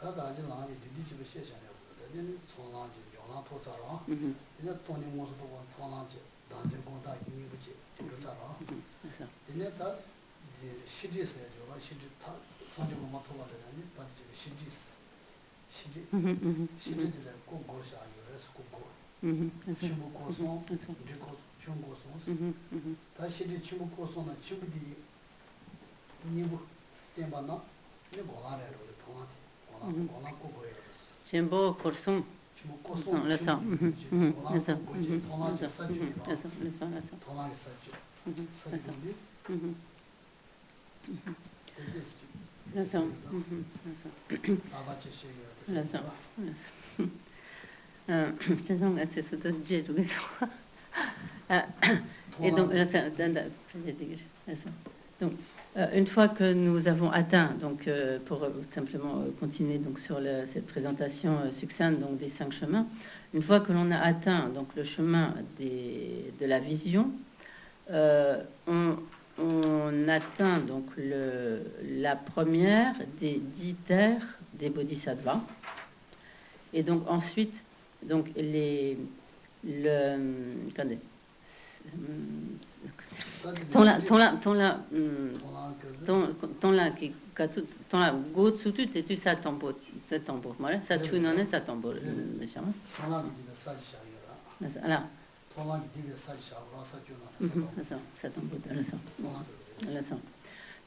다다지 나이 디디집에 시작하냐고. 내가 총나지 용나 토자라. 이제 돈이 모습도 본 총나지 단지 공다 이미 그지. 그렇잖아. 그래서 얘네가 이제 시지에서 저가 시지 다 선정을 맡아봐야 되니 받지 시지스. 시지들의 꼭 고르셔야 그래서 꼭 친구 고송, 리고 중고송. 다시 이제 친구 고송은 친구들이 니부 때문에 내 고라래로 통하지. 고라 꼭 그래요. 전부 고송 친구 고송 그래서 그래서 통하지 사주로. 그래서 통하지 사주. 사주인데 그래서 아바치 그래서 죄송해요. c'est j'ai tout ça. Et donc donc une fois que nous avons atteint, donc pour simplement continuer donc sur cette présentation succincte donc des 5 chemins, une fois que l'on a atteint donc le chemin de la vision, on atteint donc la première des 10 terres des bodhisattvas, et donc ensuite donc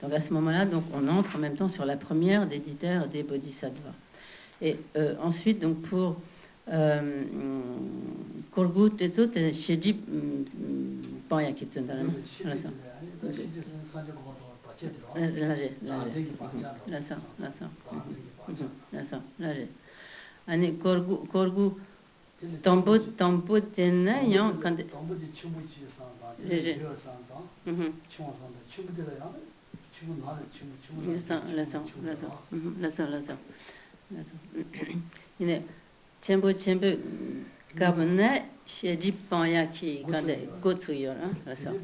donc à ce moment-là, donc on entre en même temps sur la première des 10 terres des bodhisattvas. Et ensuite, donc pour Korgu Tetsu, Sheji Panya qui te donne la Korgu Tombo Tena Yang quand Chembo Gabone, Sheji Panya qui quand go to your Chembe.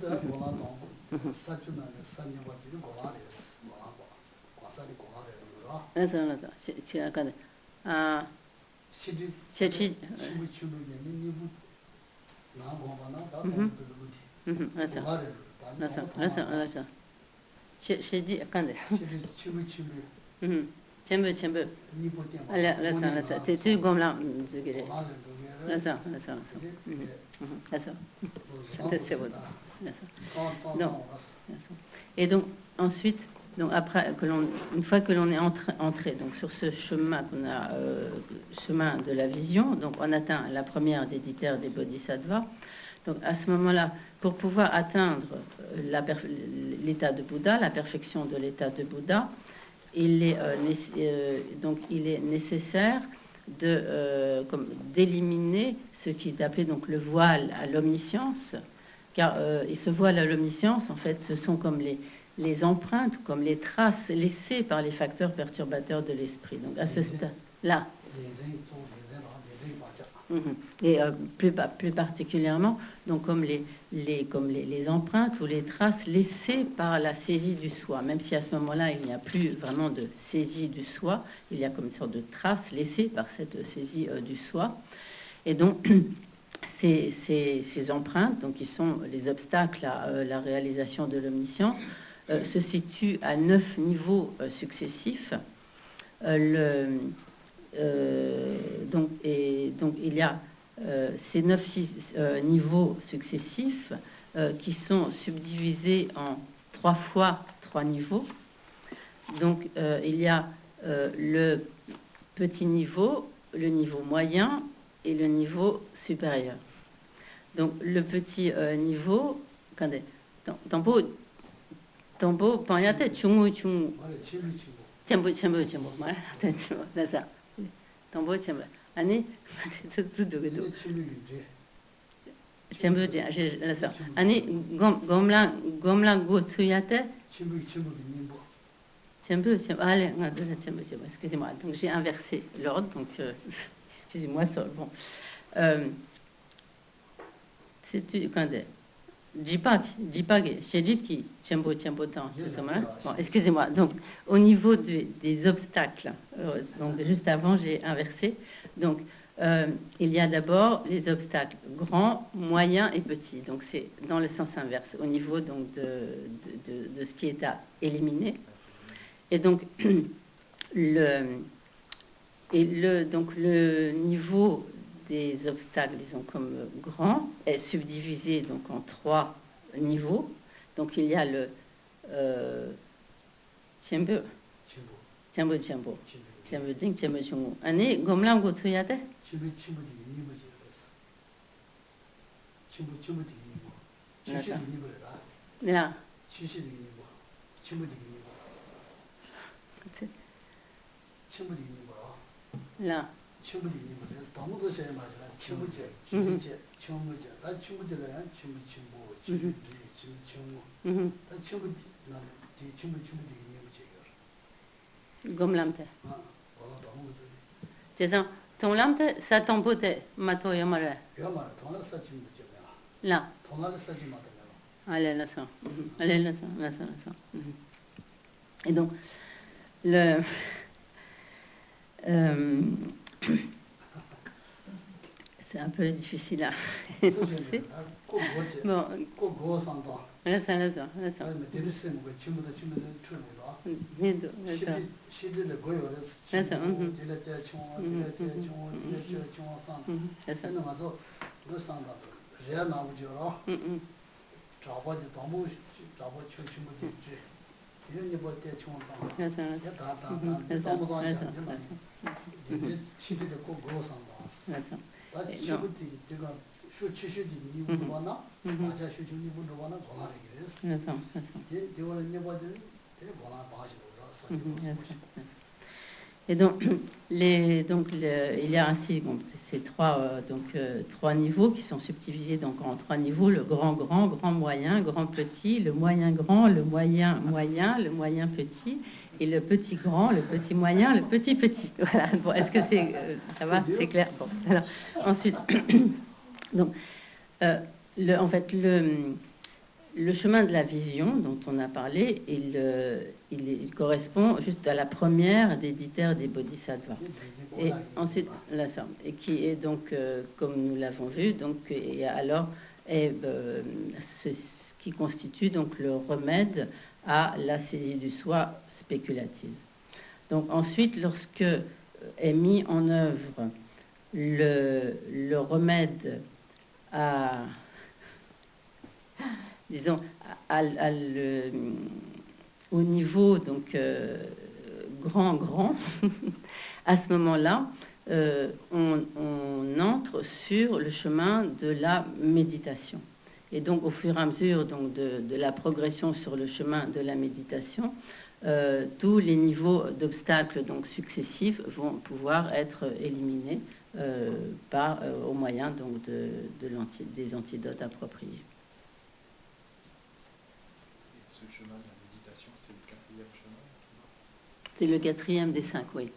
C'est comme là. Et donc ensuite, donc après une fois que l'on est entré donc sur ce chemin qu'on a chemin de la vision, donc on atteint la première des 10 terres des bodhisattvas. Donc à ce moment-là, pour pouvoir atteindre l'état de Bouddha, la perfection de l'état de Bouddha, il est nécessaire d'éliminer ce qui est appelé donc le voile à l'omniscience, car ce voile à l'omniscience, en fait, ce sont comme les empreintes, comme les traces laissées par les facteurs perturbateurs de l'esprit. Donc à ce stade-là, et plus particulièrement, donc comme les empreintes ou les traces laissées par la saisie du soi, même si à ce moment-là il n'y a plus vraiment de saisie du soi, il y a comme une sorte de traces laissées par cette saisie du soi, et donc ces empreintes, donc qui sont les obstacles à la réalisation de l'omniscience, se situent à 9 niveaux successifs. Donc il y a ces 9 niveaux successifs qui sont subdivisés en 3 fois 3 niveaux. Donc il y a le petit niveau, le niveau moyen et le niveau supérieur. Donc le petit niveau, Tombo Panyate Chungu Chungu Chembo that's Tombo Chembo Ani Chembo Ani Gomla Gotsuyate Chembo allez, excusez-moi, donc j'ai inversé l'ordre, donc excusez-moi, bon. C'est quand Jipak, Shedipki, Tchembo, Tchembotan, bon, excusez-moi. Donc, au niveau des obstacles, donc juste avant, j'ai inversé. Donc, il y a d'abord les obstacles grands, moyens et petits. Donc, c'est dans le sens inverse, au niveau donc, de ce qui est à éliminer. Et donc, donc, le niveau des obstacles, disons, comme grand, est subdivisé donc, en 3 niveaux. Donc, il y a le Tiembo, Ding, Tiembo, Chungu. Année, Gomlam, Gotuyate? Là. Là. Gom lamte. Jason, ton lamte, ça tombe mato yamare. Là. Allez, là ça. Allez, là ça. Et donc, c'est un peu difficile à énoncer. Bon. Là ça. Et donc, il y a ainsi donc, ces 3 niveaux qui sont subdivisés donc, en 3 niveaux, le grand, grand moyen, grand petit, le moyen grand, le moyen moyen, le moyen petit, et le petit grand, le petit moyen, le petit petit. Voilà. Bon, est-ce que ça va, c'est clair? Bon, alors, ensuite, donc, en fait, le chemin de la vision dont on a parlé, il correspond juste à la première des 10 terres des bodhisattvas. Et ensuite, là, ça, et qui est donc, comme nous l'avons vu, donc, et alors est ce qui constitue donc le remède à la saisie du soi spéculative. Donc ensuite, lorsque est mis en œuvre le remède à, disons, au niveau donc grand, à ce moment-là, on entre sur le chemin de la méditation. Et donc, au fur et à mesure donc, de la progression sur le chemin de la méditation, tous les niveaux d'obstacles donc successifs vont pouvoir être éliminés au moyen donc, des antidotes appropriés. Ce chemin de la méditation, c'est le 4e chemin? C'est le 4e des 5, oui.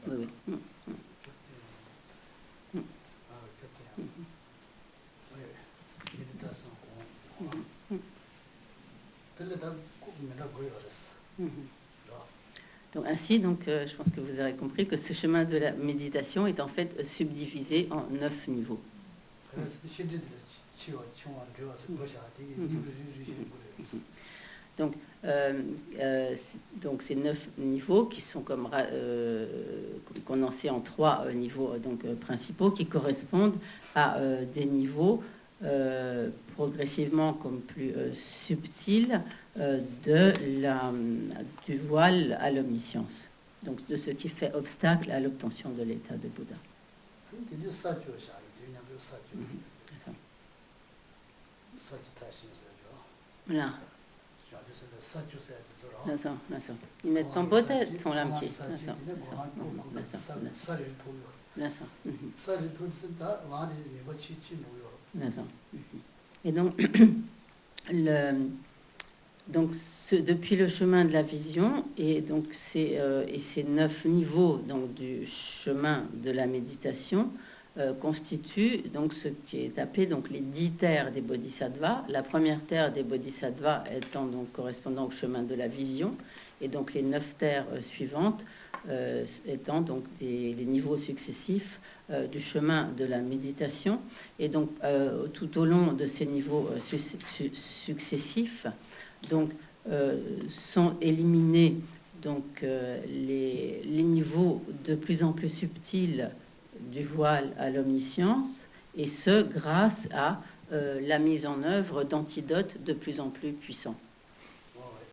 Donc ainsi, je pense que vous aurez compris que ce chemin de la méditation est en fait subdivisé en 9 niveaux. Donc ces 9 niveaux qui sont comme condensés en 3 niveaux donc, principaux qui correspondent à des niveaux progressivement comme plus subtils du voile à l'omniscience, donc de ce qui fait obstacle à l'obtention de l'état de Bouddha. Voilà. Il n'est pas peut-être ton l'âme qui et donc depuis le chemin de la vision et donc ces 9 niveaux donc du chemin de la méditation constituent donc ce qui est appelé donc les 10 terres des bodhisattvas. La première terre des bodhisattvas étant donc correspondant au chemin de la vision, et donc les 9 terres suivantes étant donc les niveaux successifs du chemin de la méditation. Et donc tout au long de ces niveaux successifs, donc sont éliminés donc les niveaux de plus en plus subtils du voile à l'omniscience, et ce grâce à la mise en œuvre d'antidotes de plus en plus puissants.